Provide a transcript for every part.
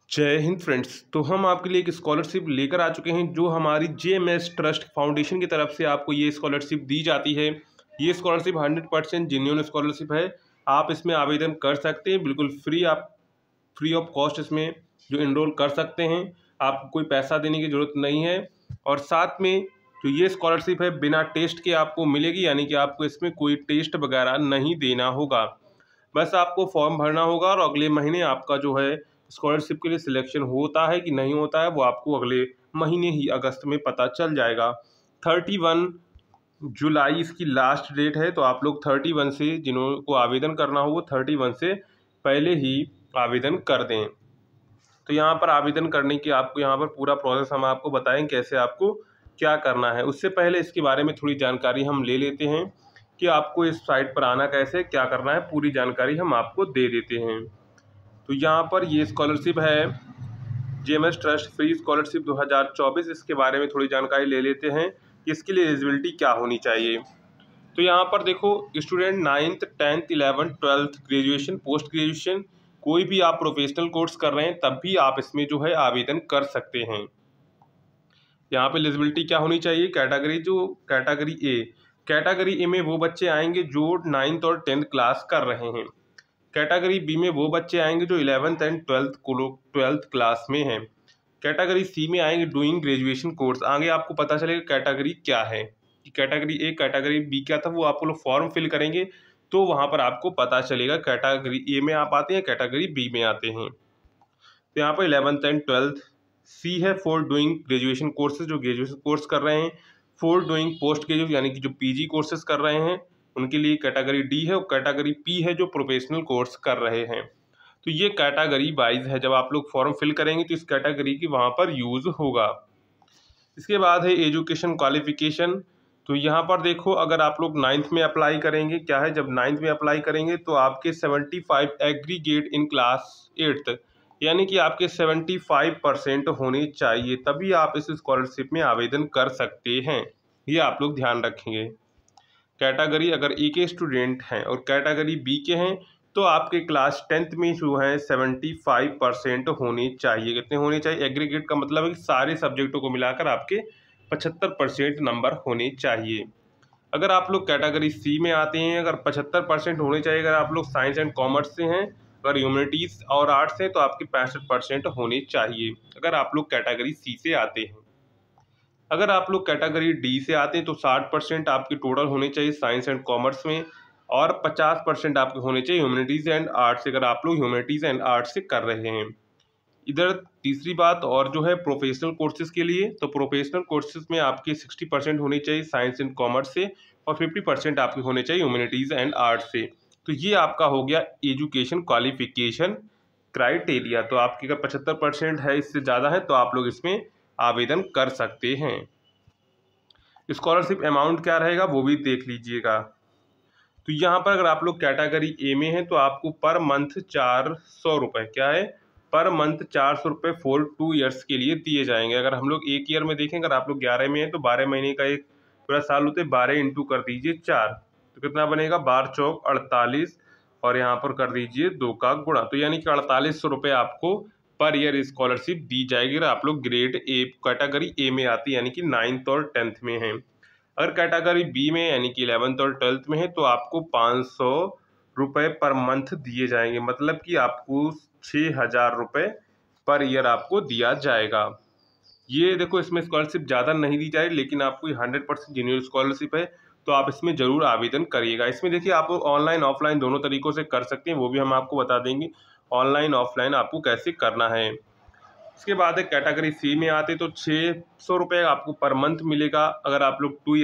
जय हिंद फ्रेंड्स। तो हम आपके लिए एक स्कॉलरशिप लेकर आ चुके हैं जो हमारी जेएमएस ट्रस्ट फाउंडेशन की तरफ से आपको ये स्कॉलरशिप दी जाती है। ये स्कॉलरशिप 100% जेन्युइन स्कॉलरशिप है। आप इसमें आवेदन कर सकते हैं बिल्कुल फ्री। आप फ्री ऑफ कॉस्ट इसमें जो इनरोल कर सकते हैं। आपको कोई पैसा देने की ज़रूरत नहीं है। और साथ में जो ये स्कॉलरशिप है बिना टेस्ट के आपको मिलेगी, यानी कि आपको इसमें कोई टेस्ट वगैरह नहीं देना होगा। बस आपको फॉर्म भरना होगा और अगले महीने आपका जो है स्कॉलरशिप के लिए सिलेक्शन होता है कि नहीं होता है वो आपको अगले महीने ही अगस्त में पता चल जाएगा। 31 जुलाई इसकी लास्ट डेट है। तो आप लोग 31 से जिनको आवेदन करना हो वो 31 से पहले ही आवेदन कर दें। तो यहाँ पर आवेदन करने की आपको यहाँ पर पूरा प्रोसेस हम आपको बताएं कैसे आपको क्या करना है। उससे पहले इसके बारे में थोड़ी जानकारी हम ले लेते हैं कि आपको इस साइट पर आना कैसे, क्या करना है, पूरी जानकारी हम आपको दे देते हैं। तो यहाँ पर ये स्कॉलरशिप है जेएमएस ट्रस्ट फ्री स्कॉलरशिप 2024। इसके बारे में थोड़ी जानकारी ले लेते हैं कि इसके लिए एलिजिबिलिटी क्या होनी चाहिए। तो यहाँ पर देखो, student 9th 10th 11th 12th graduation, post graduation, कोई भी आप प्रोफेशनल कोर्स कर रहे हैं तब भी आप इसमें जो है आवेदन कर सकते हैं। यहाँ पे एलिजिबिलिटी क्या होनी चाहिए, कैटेगरी ए में वो बच्चे आएंगे जो 9th और 10th क्लास कर रहे हैं। कैटेगरी बी में वो बच्चे आएंगे जो 11th एंड 12th क्लास में हैं। कैटेगरी सी में आएंगे डूइंग ग्रेजुएशन कोर्स। आगे आपको पता चलेगा कैटेगरी क्या है, कि कैटेगरी ए कैटेगरी बी क्या था, वो आप लोग फॉर्म फिल करेंगे तो वहाँ पर आपको पता चलेगा कैटेगरी ए में आप आते हैं कैटेगरी बी में आते हैं। तो यहाँ पर 11th एंड 12th। सी है फॉर डूइंग ग्रेजुएशन कोर्सेज, जो ग्रेजुएशन कोर्स कर रहे हैं। फॉर डूइंग पोस्ट ग्रेजुएट यानी कि जो पीजी कोर्सेज कर रहे हैं उनके लिए कैटेगरी डी है। और कैटेगरी पी है जो प्रोफेशनल कोर्स कर रहे हैं। तो ये कैटेगरी वाइज है, जब आप लोग फॉर्म फिल करेंगे तो इस कैटेगरी की वहाँ पर यूज़ होगा। इसके बाद है एजुकेशन क्वालिफिकेशन। तो यहाँ पर देखो, अगर आप लोग 9th में अप्लाई करेंगे, क्या है, जब 9th में अप्लाई करेंगे तो आपके 75 एग्रीगेट इन क्लास 8th, यानी कि आपके 75% होने चाहिए, तभी आप इस स्कॉलरशिप में आवेदन कर सकते हैं। ये आप लोग ध्यान रखेंगे। कैटेगरी अगर ए के स्टूडेंट हैं और कैटेगरी बी के हैं तो आपके क्लास 10th में जो है 75% होने चाहिए। कितने होने चाहिए, एग्रीगेट का मतलब है कि सारे सब्जेक्टों को मिलाकर आपके 75% नंबर होने चाहिए। अगर आप लोग कैटेगरी सी में आते हैं, अगर 75% होने चाहिए। अगर आप लोग साइंस एंड कॉमर्स से हैं, अगर ह्यूमैनिटीज़ और आर्ट्स हैं तो आपके 65% होने चाहिए अगर आप लोग कैटेगरी सी से आते हैं। अगर आप लोग कैटेगरी डी से आते हैं तो 60% आपके टोटल होने चाहिए साइंस एंड कॉमर्स में, और 50% आपके होने चाहिए ह्यूमैनिटीज़ एंड आर्ट्स अगर आप लोग ह्यूमैनिटीज़ एंड आर्ट्स से कर रहे हैं। इधर तीसरी बात और जो है प्रोफेशनल कोर्सेज के लिए, तो प्रोफेशनल कोर्सेज में आपके 60% होने चाहिए साइंस एंड कॉमर्स से और 50% आपके होने चाहिए ह्यूमैनिटीज़ एंड आर्ट्स से। तो ये आपका हो गया एजुकेशन क्वालिफिकेशन क्राइटेरिया। तो आपकी अगर 75% है, इससे ज़्यादा है, तो आप लोग इसमें आवेदन कर सकते हैं। स्कॉलरशिप अमाउंट क्या रहेगा वो भी देख लीजिएगा। तो यहाँ पर अगर आप लोग कैटेगरी ए में हैं तो आपको पर मंथ 400 रुपये, क्या है, पर मंथ 400 रुपये फॉर 2 ईयर्स के लिए दिए जाएंगे। अगर हम लोग एक ईयर में देखें, अगर आप लोग 11 में हैं तो 12 महीने का एक पूरा साल होते, 12 इंटू कर दीजिए 4, तो कितना बनेगा, 12 चौक 48, और यहाँ पर कर दीजिए 2 का गुणा, तो यानी कि 4800 रुपये आपको पर ईयर स्कॉलरशिप दी जाएगी अगर आप लोग ग्रेड ए कैटेगरी ए में आती है, यानी कि 9th और 10th में हैं। अगर कैटेगरी बी में यानी कि 11th और 12th में है तो आपको 500 रुपये पर मंथ दिए जाएंगे, मतलब कि आपको 6000 रुपये पर ईयर आपको दिया जाएगा। ये देखो, इसमें स्कॉलरशिप ज़्यादा नहीं दी जाएगी, लेकिन आपको 100% जेन्युइन स्कॉलरशिप है, तो आप इसमें ज़रूर आवेदन करिएगा। इसमें देखिए, आप ऑनलाइन ऑफलाइन दोनों तरीक़ों से कर सकते हैं, वो भी हम आपको बता देंगे ऑनलाइन ऑफलाइन आपको कैसे करना है। इसके बाद है कैटेगरी सी में आते तो 600 रुपये आपको पर मंथ मिलेगा अगर आप लोग 3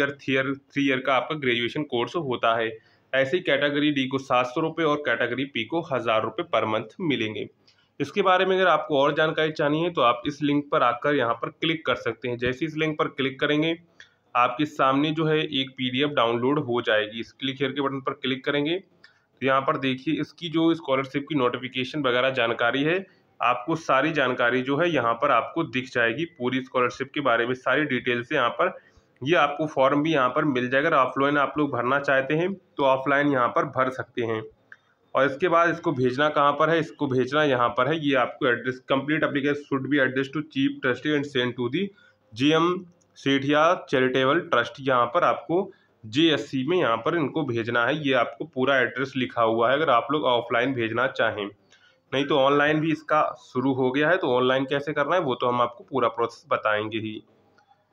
ईयर का आपका ग्रेजुएशन कोर्स होता है। ऐसे ही कैटेगरी डी को 700 रुपये और कैटेगरी पी को 1000 रुपये पर मंथ मिलेंगे। इसके बारे में अगर आपको और जानकारी चाहिए है तो आप इस लिंक पर आकर यहाँ पर क्लिक कर सकते हैं। जैसे इस लिंक पर क्लिक करेंगे आपके सामने जो है एक PDF डाउनलोड हो जाएगी। इस क्लिक हियर के बटन पर क्लिक करेंगे तो यहाँ पर देखिए इसकी जो स्कॉलरशिप की नोटिफिकेशन वगैरह जानकारी है, आपको सारी जानकारी जो है यहाँ पर आपको दिख जाएगी। पूरी स्कॉलरशिप के बारे में सारी डिटेल्स यहाँ पर, ये आपको फॉर्म भी यहाँ पर मिल जाएगा। ऑफलाइन आप लोग भरना चाहते हैं तो ऑफलाइन यहाँ पर भर सकते हैं। और इसके बाद इसको भेजना कहाँ पर है, इसको भेजना यहाँ पर है। ये आपको address, complete application should be address to chief trustee and send to the GM Sethia charitable trust. यहाँ पर आपको JSC में यहाँ पर इनको भेजना है। ये आपको पूरा एड्रेस लिखा हुआ है अगर आप लोग ऑफलाइन भेजना चाहें। नहीं तो ऑनलाइन भी इसका शुरू हो गया है, तो ऑनलाइन कैसे करना है वो तो हम आपको पूरा प्रोसेस बताएंगे ही।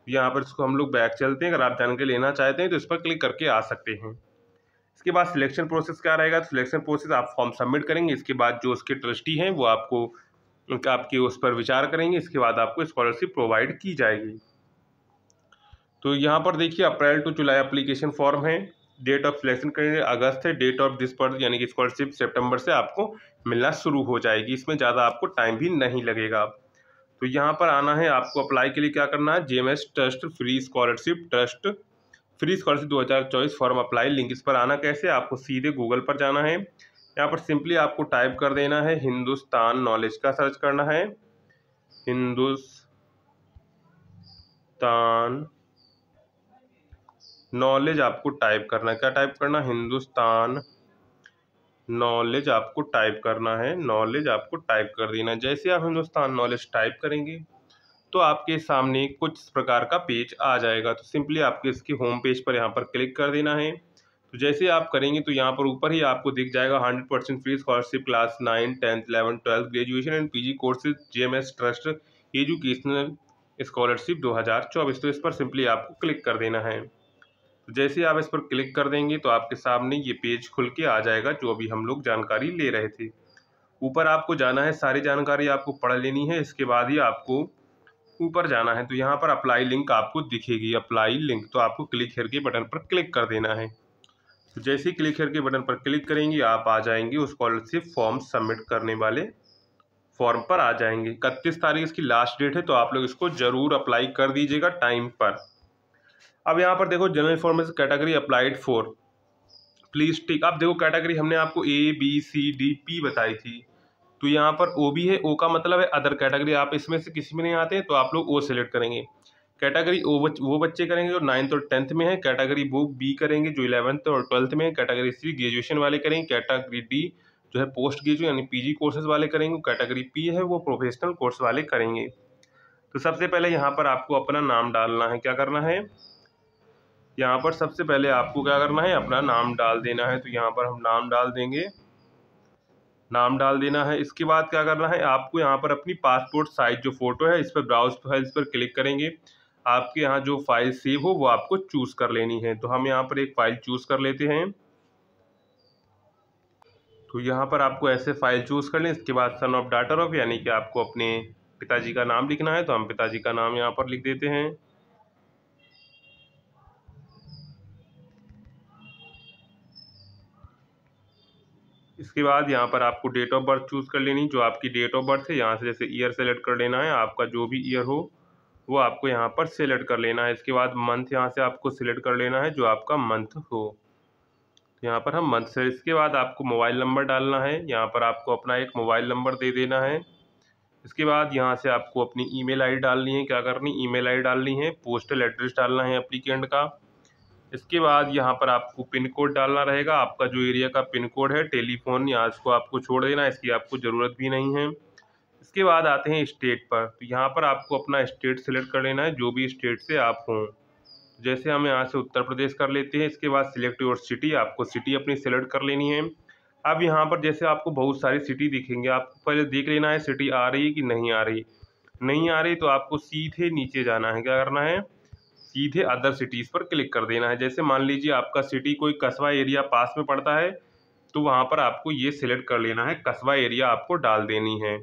यहाँ पर इसको हम लोग बैक चलते हैं। अगर आप जानकारी लेना चाहते हैं तो इस पर क्लिक करके आ सकते हैं। इसके बाद सिलेक्शन प्रोसेस क्या रहेगा, तो सिलेक्शन प्रोसेस आप फॉर्म सबमिट करेंगे। इसके बाद जो उसके ट्रस्टी हैं वो आपको आपके उस पर विचार करेंगे। इसके बाद आपको स्कॉलरशिप प्रोवाइड की जाएगी। तो यहाँ पर देखिए अप्रैल टू जुलाई एप्लीकेशन फॉर्म है। डेट ऑफ सिलेक्शन करेंगे अगस्त है। डेट ऑफ डिस्पर्स यानी कि स्कॉलरशिप सितंबर से आपको मिलना शुरू हो जाएगी। इसमें ज़्यादा आपको टाइम भी नहीं लगेगा। तो यहाँ पर आना है, आपको अप्लाई के लिए क्या करना है, JMS trust free scholarship trust free scholarship 2024 form apply, link. इस पर आना कैसे, आपको सीधे गूगल पर जाना है। यहाँ पर सिंपली आपको टाइप कर देना है हिंदुस्तान नॉलेज का सर्च करना है। हिंदुस्तान नॉलेज आपको टाइप करना है। क्या टाइप करना, हिंदुस्तान नॉलेज आपको टाइप करना है। नॉलेज आपको टाइप कर देना। जैसे आप हिंदुस्तान नॉलेज टाइप करेंगे तो आपके सामने कुछ इस प्रकार का पेज आ जाएगा। तो सिंपली आपको इसके होम पेज पर यहाँ पर क्लिक कर देना है। तो जैसे आप करेंगे तो यहाँ पर ऊपर ही आपको दिख जाएगा 100% free scholarship class 9, 10th, 11th, 12th graduation and PG courses JMS trust educational scholarship 2024। तो इस पर सिंपली आपको क्लिक कर देना है। तो जैसे आप इस पर क्लिक कर देंगे तो आपके सामने ये पेज खुल के आ जाएगा जो अभी हम लोग जानकारी ले रहे थे। ऊपर आपको जाना है, सारी जानकारी आपको पढ़ लेनी है। इसके बाद ही आपको ऊपर जाना है। तो यहाँ पर अप्लाई लिंक आपको दिखेगी, अप्लाई लिंक। तो आपको क्लिक हियर के बटन पर क्लिक कर देना है। तो जैसे ही क्लिक हियर के बटन पर क्लिक करेंगे आप आ जाएंगे उस स्कॉलरशिप फॉर्म सबमिट करने वाले फॉर्म पर आ जाएंगे। 31 तारीख इसकी लास्ट डेट है, तो आप लोग इसको जरूर अप्लाई कर दीजिएगा टाइम पर। अब यहाँ पर देखो general information category applied for, please tick. अब देखो कैटेगरी हमने आपको ABCDP बताई थी, तो यहाँ पर O भी है। O का मतलब है अदर कैटेगरी। आप इसमें से किसी में नहीं आते हैं तो आप लोग O सेलेक्ट करेंगे। कैटेगरी O वो बच्चे करेंगे जो 9th और 10th में है। कैटेगरी B करेंगे जो 11th और 12th में है। कैटेगरी C ग्रेजुएशन वाले करेंगे। कैटेगरी D जो है पोस्ट ग्रेजुएट यानी PG कोर्सेज वाले करेंगे। कैटेगरी P है वो प्रोफेशनल कोर्स वाले करेंगे। तो सबसे पहले यहाँ पर आपको अपना नाम डालना है। क्या करना है, यहाँ पर सबसे पहले आपको क्या करना है, अपना नाम डाल देना है। तो यहाँ पर हम नाम डाल देंगे, नाम डाल देना है। इसके बाद क्या करना है, आपको यहाँ पर अपनी पासपोर्ट साइज जो फोटो है इस पर ब्राउज फाइल्स पर क्लिक करेंगे। आपके यहाँ जो फाइल सेव हो वो आपको चूज कर लेनी है। तो हम यहाँ पर एक फाइल चूज कर लेते हैं। तो यहाँ पर आपको ऐसे फाइल चूज कर लें। इसके बाद सन ऑफ डॉटर ऑफ यानी कि आपको अपने पिताजी का नाम लिखना है। तो हम पिताजी का नाम यहाँ पर लिख देते हैं। इसके बाद यहाँ पर आपको डेट ऑफ बर्थ चूज कर लेनी, जो आपकी डेट ऑफ बर्थ है। यहाँ से जैसे ईयर सेलेक्ट कर लेना है, आपका जो भी ईयर हो वो आपको यहाँ पर सेलेक्ट कर लेना है। इसके बाद मंथ यहाँ से आपको सिलेक्ट कर लेना है जो आपका मंथ हो। यहाँ पर हम मंथ से, इसके बाद आपको मोबाइल नंबर डालना है। यहाँ पर आपको अपना एक मोबाइल नंबर दे देना है। इसके बाद यहाँ से आपको अपनी ईमेल आईडी डालनी है। क्या करनी, ईमेल आईडी डालनी है। पोस्टल एड्रेस डालना है एप्लीकेंट का। इसके बाद यहाँ पर आपको पिन कोड डालना रहेगा, आपका जो एरिया का पिन कोड है। टेलीफोन यहाँ इसको आपको छोड़ देना, इसकी आपको ज़रूरत भी नहीं है। इसके बाद आते हैं स्टेट पर। तो यहाँ पर आपको अपना स्टेट सेलेक्ट कर लेना है, जो भी स्टेट से आप हों। जैसे हम यहाँ से उत्तर प्रदेश कर लेते हैं। इसके बाद सिलेक्ट योर सिटी, आपको सिटी अपनी सेलेक्ट कर लेनी है। अब यहाँ पर जैसे आपको बहुत सारी सिटी दिखेंगे, आपको पहले देख लेना है सिटी आ रही है कि नहीं आ रही। नहीं आ रही तो आपको सीधे नीचे जाना है। क्या करना है, सीधे अदर सिटीज़ पर क्लिक कर देना है। जैसे मान लीजिए आपका सिटी कोई कस्बा एरिया पास में पड़ता है तो वहाँ पर आपको ये सिलेक्ट कर लेना है, कस्बा एरिया आपको डाल देनी है।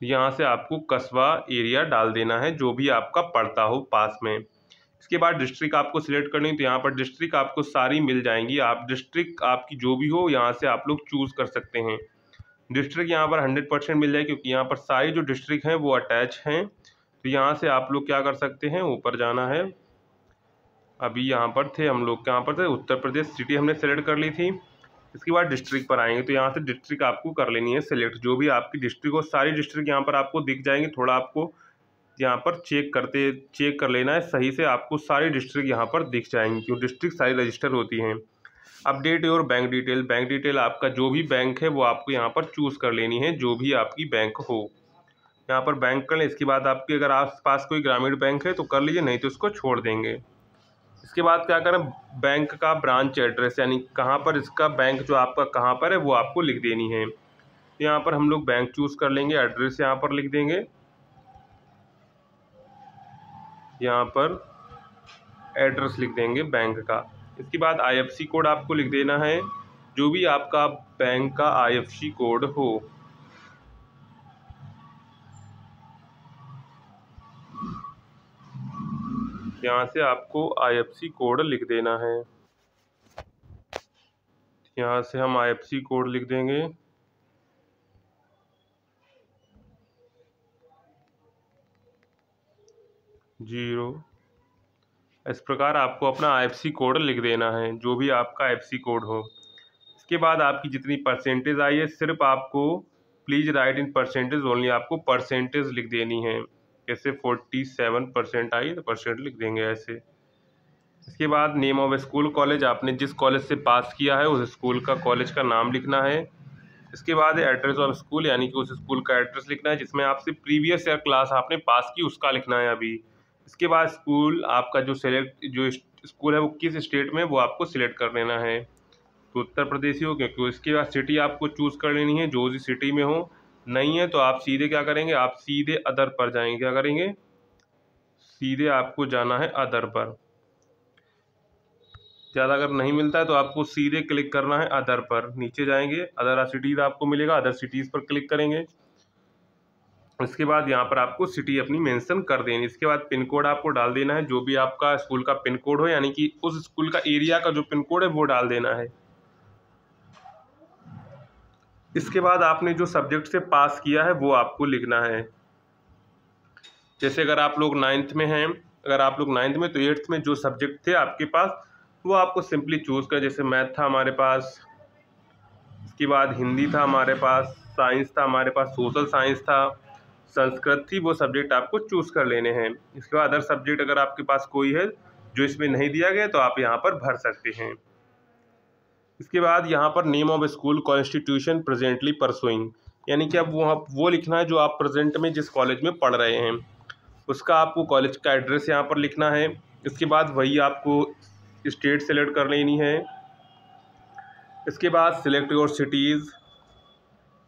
तो यहाँ से आपको कस्बा एरिया डाल देना है जो भी आपका पड़ता हो पास में। इसके बाद डिस्ट्रिक्ट आपको सिलेक्ट करनी है। तो यहाँ पर डिस्ट्रिक्ट आपको सारी मिल जाएंगी। आप डिस्ट्रिक्ट आपकी जो भी हो यहाँ से आप लोग चूज़ कर सकते हैं। डिस्ट्रिक्ट यहाँ पर 100% मिल जाए क्योंकि यहाँ पर सारी जो डिस्ट्रिक्ट हैं वो अटैच हैं। तो यहाँ से आप लोग क्या कर सकते हैं, ऊपर जाना है। अभी यहाँ पर थे हम लोग, कहाँ पर थे, उत्तर प्रदेश सिटी हमने सेलेक्ट कर ली थी। इसके बाद डिस्ट्रिक्ट पर आएंगे तो यहाँ से डिस्ट्रिक्ट आपको कर लेनी है सेलेक्ट, जो भी आपकी डिस्ट्रिक्ट हो। सारी डिस्ट्रिक्ट यहाँ पर आपको दिख जाएंगे। थोड़ा आपको यहाँ पर चेक कर लेना है सही से, आपको सारी डिस्ट्रिक्ट यहाँ पर दिख जाएंगी क्योंकि डिस्ट्रिक्ट सारी रजिस्टर होती हैं। अपडेट योर बैंक डिटेल आपका जो भी बैंक है वो आपको यहाँ पर चूज़ कर लेनी है, जो भी आपकी बैंक हो यहाँ पर बैंक कर लें। इसके बाद आपके अगर आस पास कोई ग्रामीण बैंक है तो कर लीजिए, नहीं तो उसको छोड़ देंगे। इसके बाद क्या करें, बैंक का ब्रांच एड्रेस यानी कहाँ पर इसका बैंक जो आपका कहाँ पर है वो आपको लिख देनी है। यहाँ पर हम लोग बैंक चूज़ कर लेंगे, एड्रेस यहाँ पर लिख देंगे, यहाँ पर एड्रेस लिख देंगे बैंक का। इसके बाद IFSC कोड आपको लिख देना है, जो भी आपका बैंक का IFSC कोड हो। यहाँ से आपको IFSC कोड लिख देना है, यहाँ से हम IFSC कोड लिख देंगे। जीरो, इस प्रकार आपको अपना IFSC कोड लिख देना है, जो भी आपका IFSC कोड हो। इसके बाद आपकी जितनी परसेंटेज आई है सिर्फ आपको please write in percentage only, आपको परसेंटेज लिख देनी है। जैसे 47% आई तो परसेंट लिख देंगे ऐसे। इसके बाद नेम ऑफ स्कूल कॉलेज, आपने जिस कॉलेज से पास किया है उस स्कूल का कॉलेज का नाम लिखना है। इसके बाद एड्रेस ऑफ स्कूल यानी कि उस स्कूल का एड्रेस लिखना है जिसमें आपसे प्रीवियस ईयर क्लास आपने पास की उसका लिखना है अभी। इसके बाद स्कूल आपका जो स्कूल है वो किस स्टेट में वो आपको सिलेक्ट कर लेना है, तो उत्तर प्रदेश ही हो क्योंकि। इसके बाद सिटी आपको चूज़ कर लेनी है, जो भी सिटी में हो। नहीं है तो आप सीधे क्या करेंगे, आप सीधे अदर पर जाएंगे। क्या करेंगे, सीधे आपको जाना है अदर पर। ज़्यादा अगर नहीं मिलता है तो आपको सीधे क्लिक करना है अदर पर, नीचे जाएंगे अदर सिटीज़ आपको मिलेगा, अदर सिटीज़ पर क्लिक करेंगे। इसके बाद यहाँ पर आपको सिटी अपनी मेंशन कर देनी। इसके बाद पिन कोड आपको डाल देना है, जो भी आपका स्कूल का पिन कोड हो, यानी कि उस स्कूल का एरिया का जो पिन कोड है वो डाल देना है। इसके बाद आपने जो सब्जेक्ट से पास किया है वो आपको लिखना है। जैसे अगर आप लोग 9th में हैं, अगर आप लोग 9th में तो 8th में जो सब्जेक्ट थे आपके पास वो आपको सिंपली चूज़ कर, जैसे मैथ था हमारे पास, इसके बाद हिंदी था हमारे पास, साइंस था हमारे पास, सोशल साइंस था, संस्कृत थी, वो सब्जेक्ट आपको चूज़ कर लेने हैं। इसके बाद अदर सब्जेक्ट अगर आपके पास कोई है जो इसमें नहीं दिया गया तो आप यहाँ पर भर सकते हैं। इसके बाद यहाँ पर name of school constitution presently pursuing, यानी कि अब वहाँ वो लिखना है जो आप प्रेजेंट में जिस कॉलेज में पढ़ रहे हैं उसका आपको कॉलेज का एड्रेस यहाँ पर लिखना है। इसके बाद वही आपको स्टेट सेलेक्ट कर लेनी है। इसके बाद सिलेक्ट योर सिटीज़,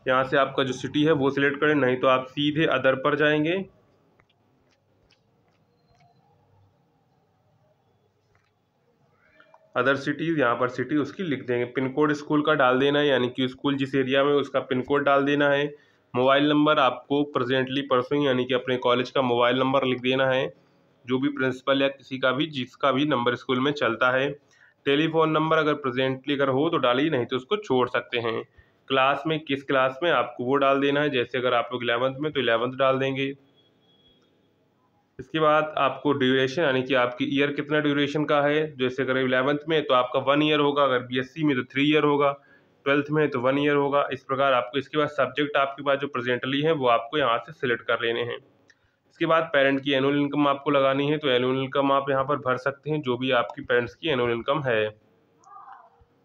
यहाँ से आपका जो सिटी है वो सिलेक्ट करें, नहीं तो आप सीधे अदर पर जाएंगे। अदर सिटीज़, यहाँ पर सिटी उसकी लिख देंगे। पिन कोड स्कूल का डाल देना है, यानी कि स्कूल जिस एरिया में उसका पिन कोड डाल देना है। मोबाइल नंबर आपको प्रेजेंटली परसुइंग यानी कि अपने कॉलेज का मोबाइल नंबर लिख देना है, जो भी प्रिंसिपल या किसी का भी जिसका भी नंबर स्कूल में चलता है। टेलीफोन नंबर अगर प्रेजेंटली अगर हो तो डालिए, नहीं तो उसको छोड़ सकते हैं। क्लास में किस क्लास में आपको वो डाल देना है, जैसे अगर आप लोग 11th में तो 11th डाल देंगे। इसके बाद आपको ड्यूरेशन यानी कि आपकी ईयर कितना ड्यूरेशन का है, जैसे अगर 11th में तो आपका 1 ईयर होगा, अगर BSc में तो 3 ईयर होगा, 12th में तो 1 ईयर होगा, इस प्रकार आपको। इसके बाद सब्जेक्ट आपके पास जो प्रेजेंटली है वो आपको यहाँ से सिलेक्ट कर लेने हैं। इसके बाद पेरेंट की एनुअल इनकम आपको लगानी है, तो एनुअल इनकम आप यहाँ पर भर सकते हैं, जो भी आपकी पेरेंट्स की एनुअल इनकम है।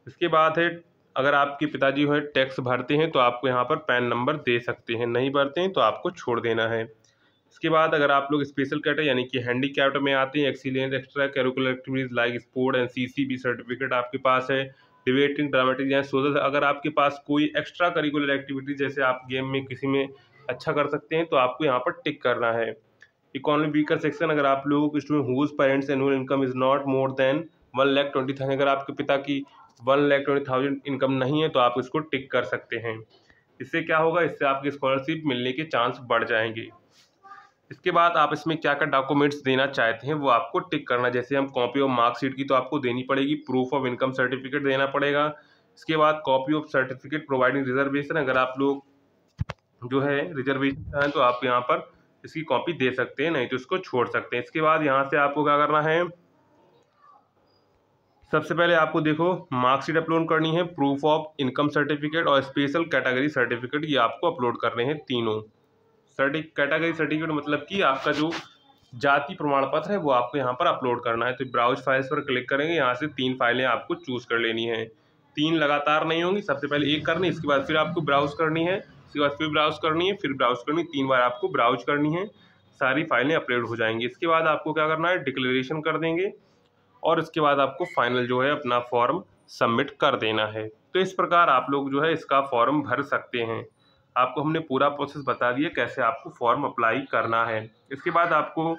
इसके बाद है अगर आपके पिताजी जो है टैक्स भरते हैं तो आपको यहाँ पर पैन नंबर दे सकते हैं, नहीं भरते हैं तो आपको छोड़ देना है। इसके बाद अगर आप लोग स्पेशल कैटेगरी यानी कि हैंडीकैप्ड में आते हैं, excellence extra curricular activities like sport and CCB certificate आपके पास है, डिबेटिंग ड्रामेटिक या सोशल, अगर आपके पास कोई एक्स्ट्रा करिकुलर एक्टिविटी जैसे आप गेम में किसी में अच्छा कर सकते हैं तो आपको यहाँ पर टिक करना है। इकोनॉमी वीकर सेक्शन, अगर आप लोगों को student whose parents annual income is not more than 1,20,000, अगर आपके पिता की 1,20,000 इनकम नहीं है तो आप इसको टिक कर सकते हैं। इससे क्या होगा, इससे आपकी स्कॉलरशिप मिलने के चांस बढ़ जाएंगे। इसके बाद आप इसमें क्या क्या डॉक्यूमेंट्स देना चाहते हैं वो आपको टिक करना, जैसे हम कॉपी ऑफ मार्कशीट की तो आपको देनी पड़ेगी, प्रूफ ऑफ इनकम सर्टिफिकेट देना पड़ेगा। इसके बाद copy of certificate providing reservation, अगर आप लोग जो है रिजर्वेशन हैं तो आप यहाँ पर इसकी कॉपी दे सकते हैं, नहीं तो इसको छोड़ सकते हैं। इसके बाद यहाँ से आपको क्या करना है, सबसे पहले आपको देखो मार्कशीट अपलोड करनी है, प्रूफ ऑफ इनकम सर्टिफिकेट और स्पेशल कैटेगरी सर्टिफिकेट, ये आपको अपलोड करने हैं तीनों। कैटेगरी सर्टिफिकेट मतलब कि आपका जो जाति प्रमाण पत्र है वो आपको यहाँ पर अपलोड करना है। तो ब्राउज फाइल्स पर क्लिक करेंगे, यहाँ से 3 फाइलें आपको चूज़ कर लेनी है। 3 लगातार नहीं होंगी, सबसे पहले एक करनी, इसके बाद फिर आपको ब्राउज़ करनी है, इसके बाद फिर ब्राउज़ करनी है, फिर ब्राउज़ करनी, 3 बार आपको ब्राउज़ करनी है, सारी फाइलें अपलोड हो जाएंगी। इसके बाद आपको क्या करना है, डिक्लेरेशन कर देंगे और इसके बाद आपको फाइनल जो है अपना फॉर्म सबमिट कर देना है। तो इस प्रकार आप लोग जो है इसका फॉर्म भर सकते हैं। आपको हमने पूरा प्रोसेस बता दिया कैसे आपको फॉर्म अप्लाई करना है। इसके बाद आपको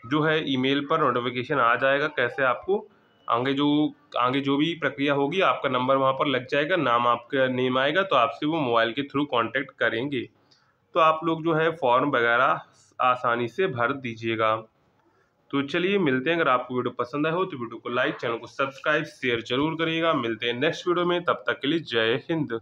जो है ईमेल पर नोटिफिकेशन आ जाएगा कैसे आपको आगे जो भी प्रक्रिया होगी, आपका नंबर वहाँ पर लग जाएगा, नाम आपका नेम आएगा, तो आपसे वो मोबाइल के थ्रू कांटेक्ट करेंगे। तो आप लोग जो है फॉर्म वगैरह आसानी से भर दीजिएगा। तो चलिए मिलते हैं। अगर आपको वीडियो पसंद आए हो तो वीडियो को लाइक, चैनल को सब्सक्राइब, शेयर जरूर करिएगा। मिलते हैं नेक्स्ट वीडियो में, तब तक के लिए जय हिंद।